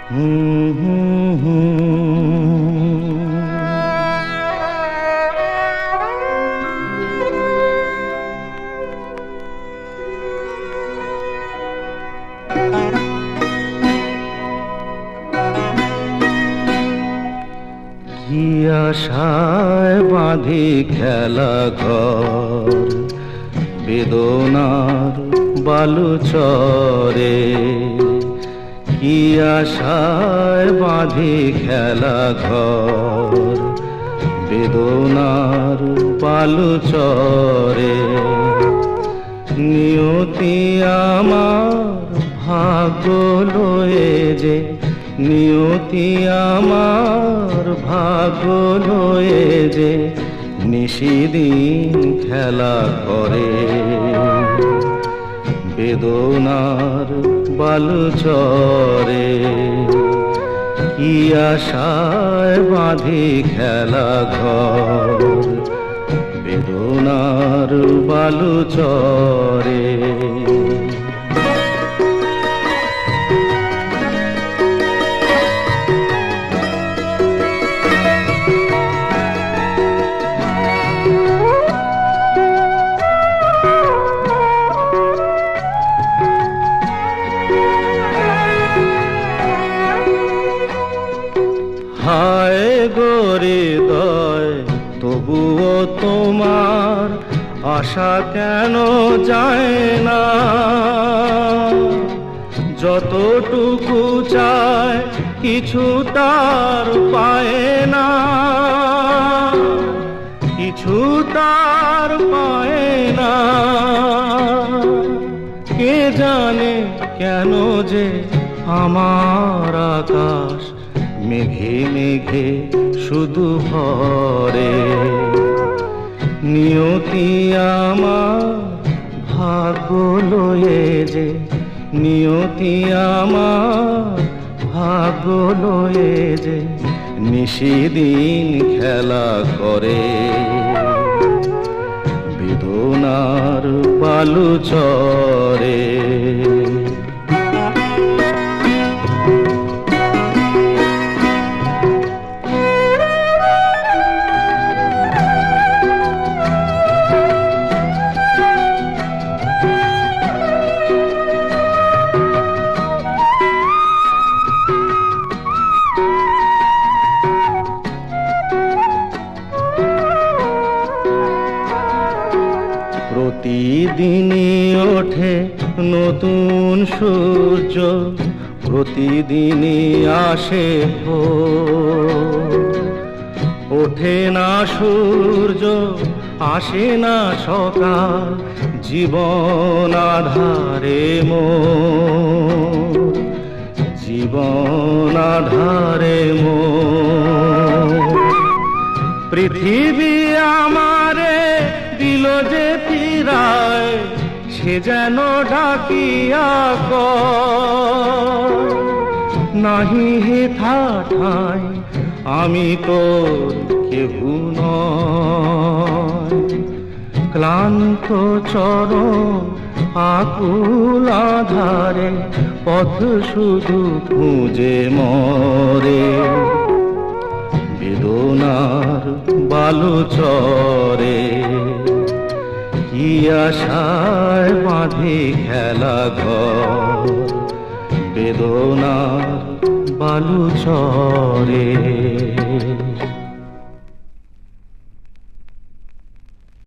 কি আশায় বাঁধি খেলা ঘর বেদনার বালুচরে, কি আশায় বাঁধি খেলা ঘর বেদনার বালুচরে। নিয়তি আমার ভাগ্য লয়ে যে, নিয়তি আমার ভাগ্য লয়ে যে নিশিদিন খেলা করে বেদনার বালুচরে। কি আশায় বাঁধি খেলা ঘর বেদনার বালুচরে। হায় গো হৃদয়, তবুও তোমার আশা কেন যায় না? যতটুকু চায় কিছু তার পায় না, কিছু তার পায় না। কে জানে কেন যে আমার আকাশ মেঘে মেঘে শুধু ভরে। নিয়তি আমার ভাগ্য লয়ে যে, নিয়তি আমার ভাগ্য লয়ে যে নিশিদিন খেলা করে বেদনার বালুচরে। প্রতিদিনই ওঠে নতুন সূর্য, প্রতিদিনই আসে ভোর। ওঠে না সূর্য, আসে না সকাল, জীবন আধারে মোর, জীবন আধারে মোর। পৃথিবী আমারে দিল যে ফিরায়, সে যেন ডাকিয়া কয়, নাহি হে ঠাঠাই আমি তোর কেহু নয়। ক্লান্ত চরণ আকুল আধারে পথ শুধু খুঁজে মরে বেদনার বালুচরে। কি আশায় বাঁধি খেলা ঘর বেদনার বালুচরে।